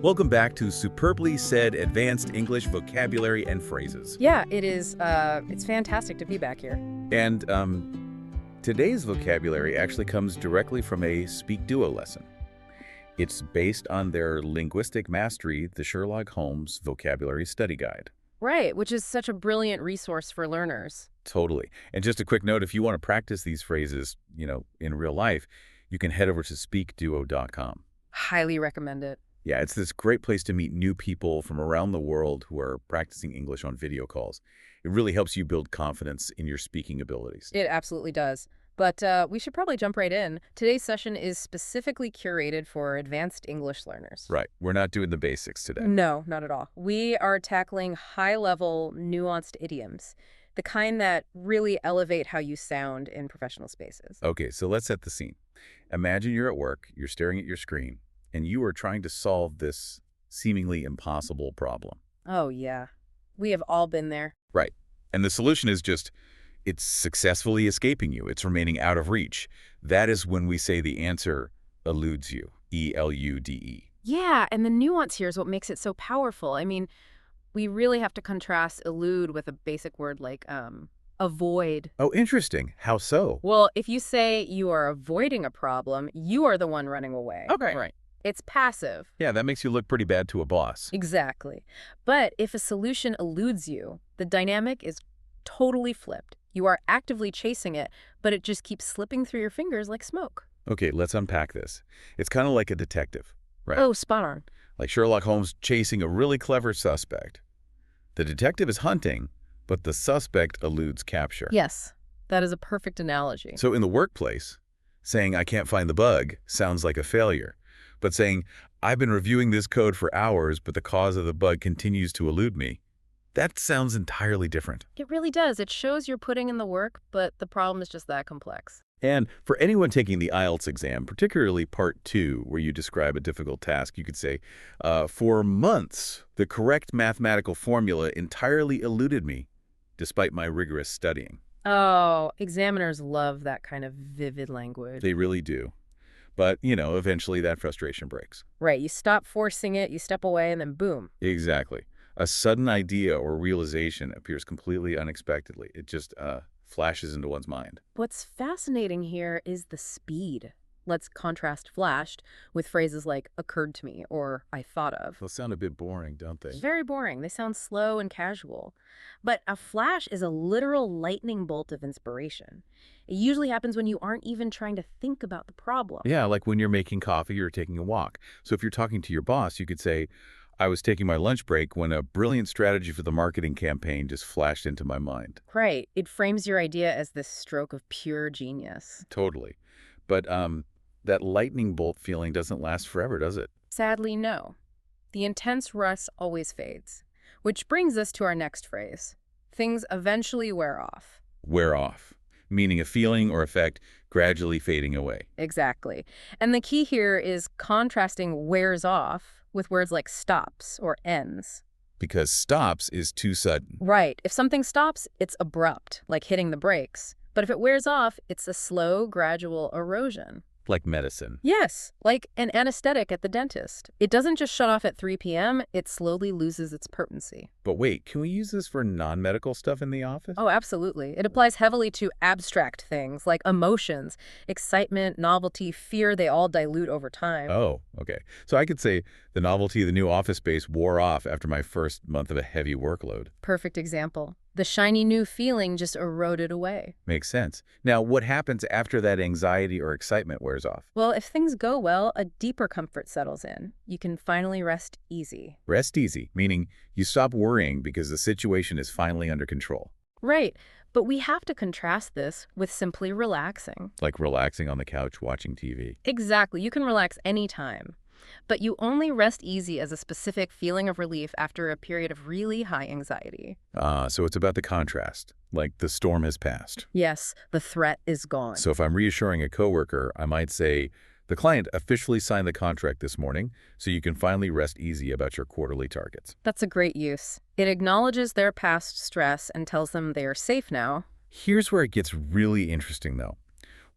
Welcome back to Superbly Said Advanced English Vocabulary and Phrases. Yeah, it is. It's fantastic to be back here. And today's vocabulary actually comes directly from a SpeakDuo lesson. It's based on their linguistic mastery, the Sherlock Holmes Vocabulary Study Guide. Right, which is such a brilliant resource for learners. Totally. And just a quick note, if you want to practice these phrases, in real life, you can head over to SpeakDuo.com. Highly recommend it. Yeah, it's this great place to meet new people from around the world who are practicing English on video calls. It really helps you build confidence in your speaking abilities. It absolutely does. But we should probably jump right in. Today's session is specifically curated for advanced English learners. Right. We're not doing the basics today. No, not at all. We are tackling high-level, nuanced idioms, the kind that really elevate how you sound in professional spaces. Okay, so let's set the scene. Imagine you're at work, you're staring at your screen, and you are trying to solve this seemingly impossible problem. Oh, yeah. We have all been there. Right. And the solution is just, it's successfully escaping you. It's remaining out of reach. That is when we say the answer eludes you. E-L-U-D-E. Yeah, and the nuance here is what makes it so powerful. I mean, we really have to contrast elude with a basic word like avoid. Oh, interesting. How so? Well, if you say you are avoiding a problem, you are the one running away. Okay. Right. It's passive. Yeah, that makes you look pretty bad to a boss. Exactly. But if a solution eludes you, the dynamic is totally flipped. You are actively chasing it, but it just keeps slipping through your fingers like smoke. Okay, let's unpack this. It's kind of like a detective, right? Oh, spot on. Like Sherlock Holmes chasing a really clever suspect. The detective is hunting, but the suspect eludes capture. Yes, that is a perfect analogy. So in the workplace, saying I can't find the bug sounds like a failure. But saying, I've been reviewing this code for hours, but the cause of the bug continues to elude me, that sounds entirely different. It really does. It shows you're putting in the work, but the problem is just that complex. And for anyone taking the IELTS exam, particularly part 2, where you describe a difficult task, you could say, for months, the correct mathematical formula entirely eluded me, despite my rigorous studying. Oh, examiners love that kind of vivid language. They really do. But, eventually that frustration breaks. Right. You stop forcing it, you step away, and then boom. Exactly. A sudden idea or realization appears completely unexpectedly. It just flashes into one's mind. What's fascinating here is the speed. Let's contrast flashed with phrases like occurred to me or I thought of. They'll sound a bit boring, don't they? Very boring. They sound slow and casual. But a flash is a literal lightning bolt of inspiration. It usually happens when you aren't even trying to think about the problem. Yeah, like when you're making coffee or taking a walk. So if you're talking to your boss, you could say, I was taking my lunch break when a brilliant strategy for the marketing campaign just flashed into my mind. Right. It frames your idea as this stroke of pure genius. Totally. But that lightning bolt feeling doesn't last forever, does it? Sadly, no. The intense rush always fades. Which brings us to our next phrase. Things eventually wear off. Wear off, meaning a feeling or effect gradually fading away. Exactly. And the key here is contrasting wears off with words like stops or ends. Because stops is too sudden. Right. If something stops, it's abrupt, like hitting the brakes. But if it wears off, it's a slow, gradual erosion. Like medicine. Yes, like an anesthetic at the dentist. It doesn't just shut off at 3 p.m., it slowly loses its potency. But wait, can we use this for non-medical stuff in the office? Oh, absolutely. It applies heavily to abstract things like emotions, excitement, novelty, fear. They all dilute over time. Oh, okay. So I could say the novelty of the new office space wore off after my first month of a heavy workload. Perfect example. The shiny new feeling just eroded away. Makes sense. Now, what happens after that anxiety or excitement wears off? Well, if things go well, a deeper comfort settles in. You can finally rest easy. Rest easy, meaning you stop worrying because the situation is finally under control. Right. But we have to contrast this with simply relaxing. Like relaxing on the couch watching TV. Exactly. You can relax anytime. But you only rest easy as a specific feeling of relief after a period of really high anxiety. So it's about the contrast, like the storm has passed. Yes, the threat is gone. So if I'm reassuring a coworker, I might say, the client officially signed the contract this morning, so you can finally rest easy about your quarterly targets. That's a great use. It acknowledges their past stress and tells them they are safe now. Here's where it gets really interesting, though.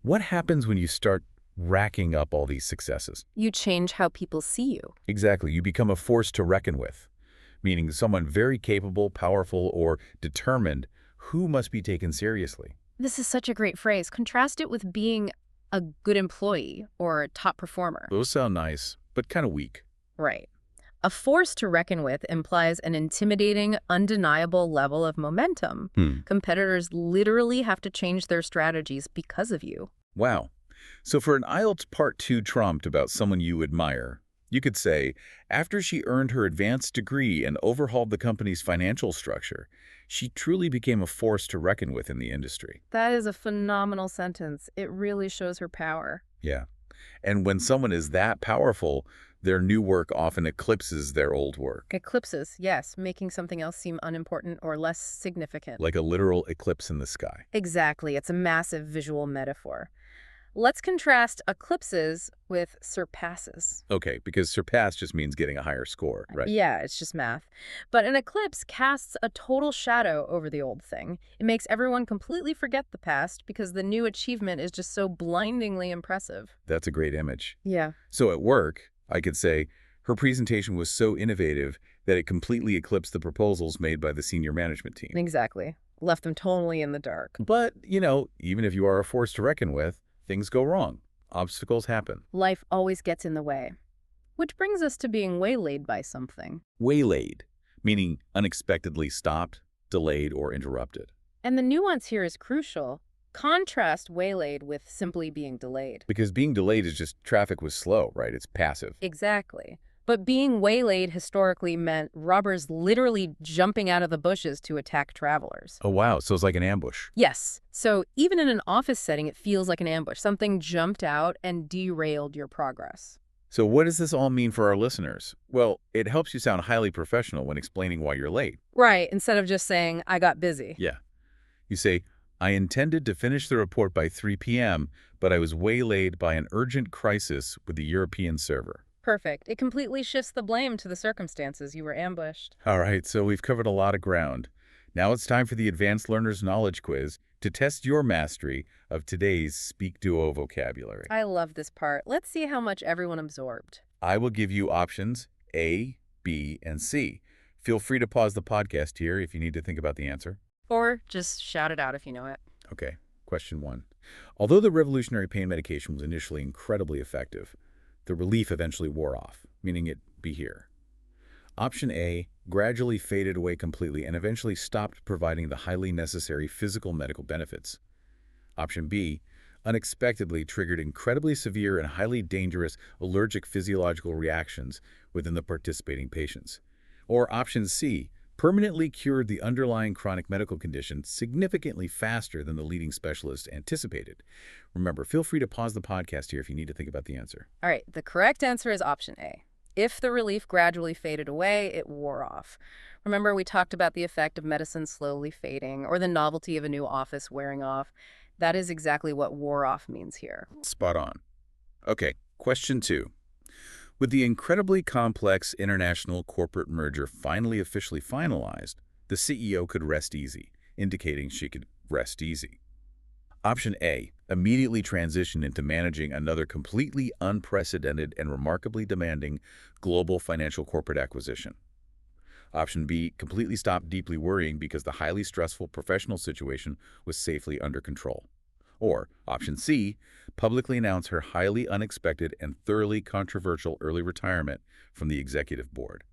What happens when you start racking up all these successes. You change how people see you. Exactly. You become a force to reckon with, meaning someone very capable, powerful, or determined who must be taken seriously. This is such a great phrase. Contrast it with being a good employee or a top performer. Those sound nice, but kind of weak. Right. A force to reckon with implies an intimidating, undeniable level of momentum. Competitors literally have to change their strategies because of you. Wow. So for an IELTS Part 2 trumped about someone you admire, you could say, after she earned her advanced degree and overhauled the company's financial structure, she truly became a force to reckon with in the industry. That is a phenomenal sentence. It really shows her power. Yeah. And when someone is that powerful, their new work often eclipses their old work. Eclipses, yes, making something else seem unimportant or less significant. Like a literal eclipse in the sky. Exactly. It's a massive visual metaphor. Let's contrast eclipses with surpasses. Okay, because surpass just means getting a higher score, right? Yeah, it's just math. But an eclipse casts a total shadow over the old thing. It makes everyone completely forget the past because the new achievement is just so blindingly impressive. That's a great image. Yeah. So at work, I could say, her presentation was so innovative that it completely eclipsed the proposals made by the senior management team. Exactly. Left them totally in the dark. But, even if you are a force to reckon with, things go wrong. Obstacles happen. Life always gets in the way. Which brings us to being waylaid by something. Waylaid, meaning unexpectedly stopped, delayed, or interrupted. And the nuance here is crucial. Contrast waylaid with simply being delayed. Because being delayed is just traffic was slow, right? It's passive. Exactly. But being waylaid historically meant robbers literally jumping out of the bushes to attack travelers. Oh, wow. So it's like an ambush. Yes. So even in an office setting, it feels like an ambush. Something jumped out and derailed your progress. So what does this all mean for our listeners? Well, it helps you sound highly professional when explaining why you're late. Right. Instead of just saying, I got busy. Yeah. You say, I intended to finish the report by 3 p.m., but I was waylaid by an urgent crisis with the European server. Perfect. It completely shifts the blame to the circumstances. You were ambushed. All right, so we've covered a lot of ground. Now it's time for the Advanced Learner's Knowledge Quiz to test your mastery of today's SpeakDuo vocabulary. I love this part. Let's see how much everyone absorbed. I will give you options A, B, and C. Feel free to pause the podcast here if you need to think about the answer. Or just shout it out if you know it. Okay, question 1. Although the revolutionary pain medication was initially incredibly effective, the relief eventually wore off, meaning it be here. Option A gradually faded away completely and eventually stopped providing the highly necessary physical medical benefits. Option B unexpectedly triggered incredibly severe and highly dangerous allergic physiological reactions within the participating patients. Or option C permanently cured the underlying chronic medical condition significantly faster than the leading specialists anticipated. Remember, feel free to pause the podcast here if you need to think about the answer. All right, the correct answer is option A. If the relief gradually faded away, it wore off. Remember, we talked about the effect of medicine slowly fading or the novelty of a new office wearing off. That is exactly what wore off means here. Spot on. Okay, question 2. With the incredibly complex international corporate merger finally officially finalized, the CEO could rest easy, indicating she could rest easy. Option A immediately transitioned into managing another completely unprecedented and remarkably demanding global financial corporate acquisition. Option B completely stopped deeply worrying because the highly stressful professional situation was safely under control. Or option C, publicly announced her highly unexpected and thoroughly controversial early retirement from the executive board.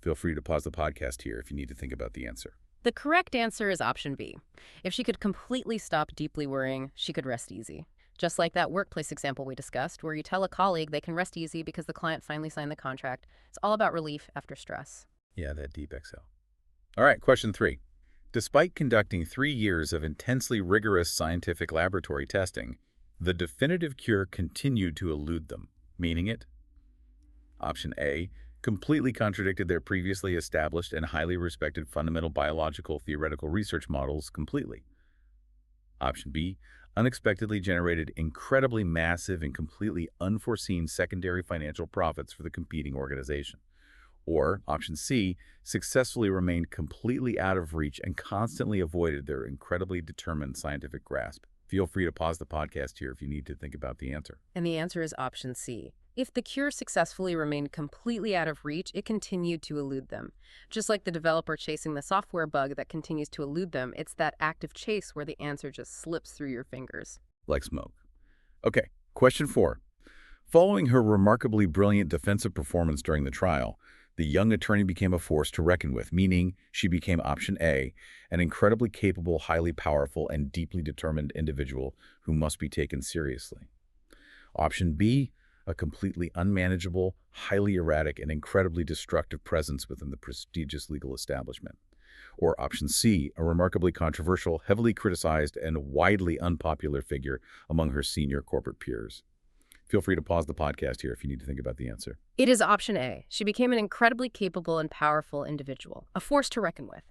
Feel free to pause the podcast here if you need to think about the answer. The correct answer is option B. If she could completely stop deeply worrying, she could rest easy. Just like that workplace example we discussed, where you tell a colleague they can rest easy because the client finally signed the contract. It's all about relief after stress. Yeah, that deep exhale. All right, question 3. Despite conducting 3 years of intensely rigorous scientific laboratory testing, the definitive cure continued to elude them, meaning it. Option A completely contradicted their previously established and highly respected fundamental biological theoretical research models completely. Option B unexpectedly generated incredibly massive and completely unforeseen secondary financial profits for the competing organization. Or option C successfully remained completely out of reach and constantly avoided their incredibly determined scientific grasp. Feel free to pause the podcast here if you need to think about the answer. And the answer is option C. If the cure successfully remained completely out of reach, it continued to elude them. Just like the developer chasing the software bug that continues to elude them, it's that active chase where the answer just slips through your fingers. Like smoke. Okay, question 4. Following her remarkably brilliant defensive performance during the trial, the young attorney became a force to reckon with, meaning she became option A, an incredibly capable, highly powerful, and deeply determined individual who must be taken seriously. Option B, a completely unmanageable, highly erratic, and incredibly destructive presence within the prestigious legal establishment. Or option C, a remarkably controversial, heavily criticized, and widely unpopular figure among her senior corporate peers. Feel free to pause the podcast here if you need to think about the answer. It is option A. She became an incredibly capable and powerful individual, a force to reckon with.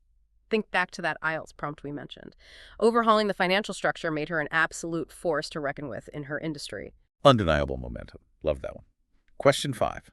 Think back to that IELTS prompt we mentioned. Overhauling the financial structure made her an absolute force to reckon with in her industry. Undeniable momentum. Love that one. Question 5.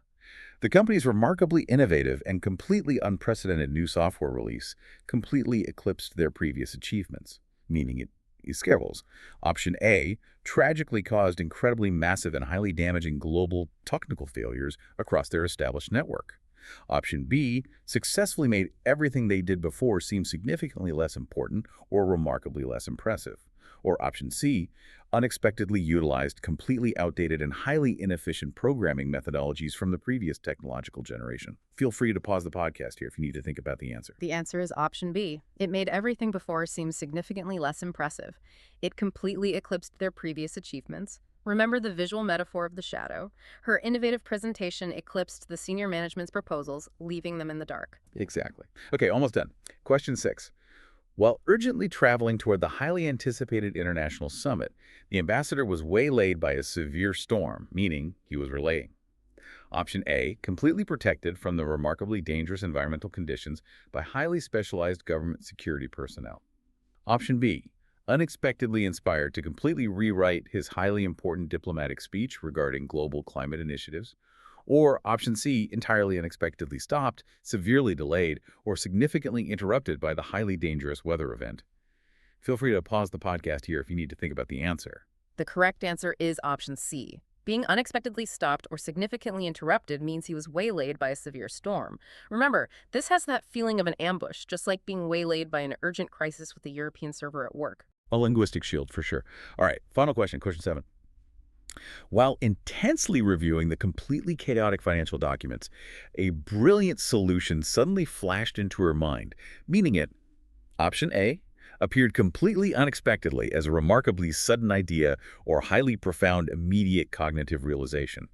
The company's remarkably innovative and completely unprecedented new software release completely eclipsed their previous achievements, meaning it schedules. Option A tragically caused incredibly massive and highly damaging global technical failures across their established network. Option B successfully made everything they did before seem significantly less important or remarkably less impressive. Or option C unexpectedly utilized completely outdated and highly inefficient programming methodologies from the previous technological generation. Feel free to pause the podcast here if you need to think about the answer. The answer is option B. It made everything before seem significantly less impressive. It completely eclipsed their previous achievements. Remember the visual metaphor of the shadow? Her innovative presentation eclipsed the senior management's proposals, leaving them in the dark. Exactly. Okay, almost done. Question 6. While urgently traveling toward the highly anticipated international summit, the ambassador was waylaid by a severe storm, meaning he was relaying. Option A, completely protected from the remarkably dangerous environmental conditions by highly specialized government security personnel. Option B, unexpectedly inspired to completely rewrite his highly important diplomatic speech regarding global climate initiatives. Or option C, entirely unexpectedly stopped, severely delayed, or significantly interrupted by the highly dangerous weather event. Feel free to pause the podcast here if you need to think about the answer. The correct answer is option C. Being unexpectedly stopped or significantly interrupted means he was waylaid by a severe storm. Remember, this has that feeling of an ambush, just like being waylaid by an urgent crisis with a European server at work. A linguistic shield, for sure. All right, final question, question 7. While intensely reviewing the completely chaotic financial documents, a brilliant solution suddenly flashed into her mind, meaning it, option A, appeared completely unexpectedly as a remarkably sudden idea or highly profound immediate cognitive realization.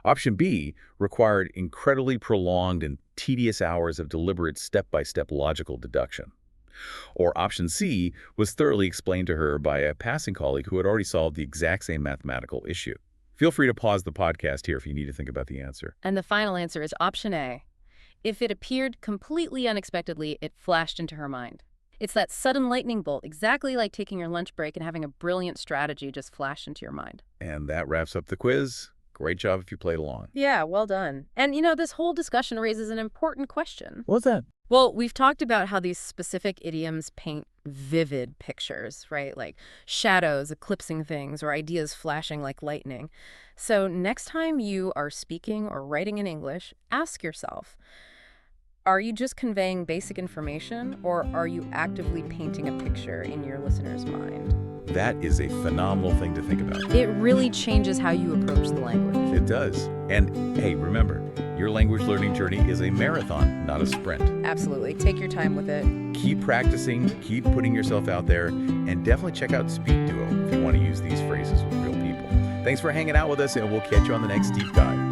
Option B required incredibly prolonged and tedious hours of deliberate step-by-step logical deduction. Or option C was thoroughly explained to her by a passing colleague who had already solved the exact same mathematical issue. Feel free to pause the podcast here if you need to think about the answer. And the final answer is option A. If it appeared completely unexpectedly, it flashed into her mind. It's that sudden lightning bolt, exactly like taking your lunch break and having a brilliant strategy just flash into your mind. And that wraps up the quiz. Great job if you played along. Yeah, well done. And this whole discussion raises an important question. What's that? Well, we've talked about how these specific idioms paint vivid pictures, right? Like shadows eclipsing things or ideas flashing like lightning. So next time you are speaking or writing in English, ask yourself, are you just conveying basic information or are you actively painting a picture in your listener's mind? That is a phenomenal thing to think about. It really changes how you approach the language. It does. And hey, remember, your language learning journey is a marathon, not a sprint. Absolutely. Take your time with it. Keep practicing, keep putting yourself out there, and definitely check out SpeakDuo if you want to use these phrases with real people. Thanks for hanging out with us, and we'll catch you on the next deep dive.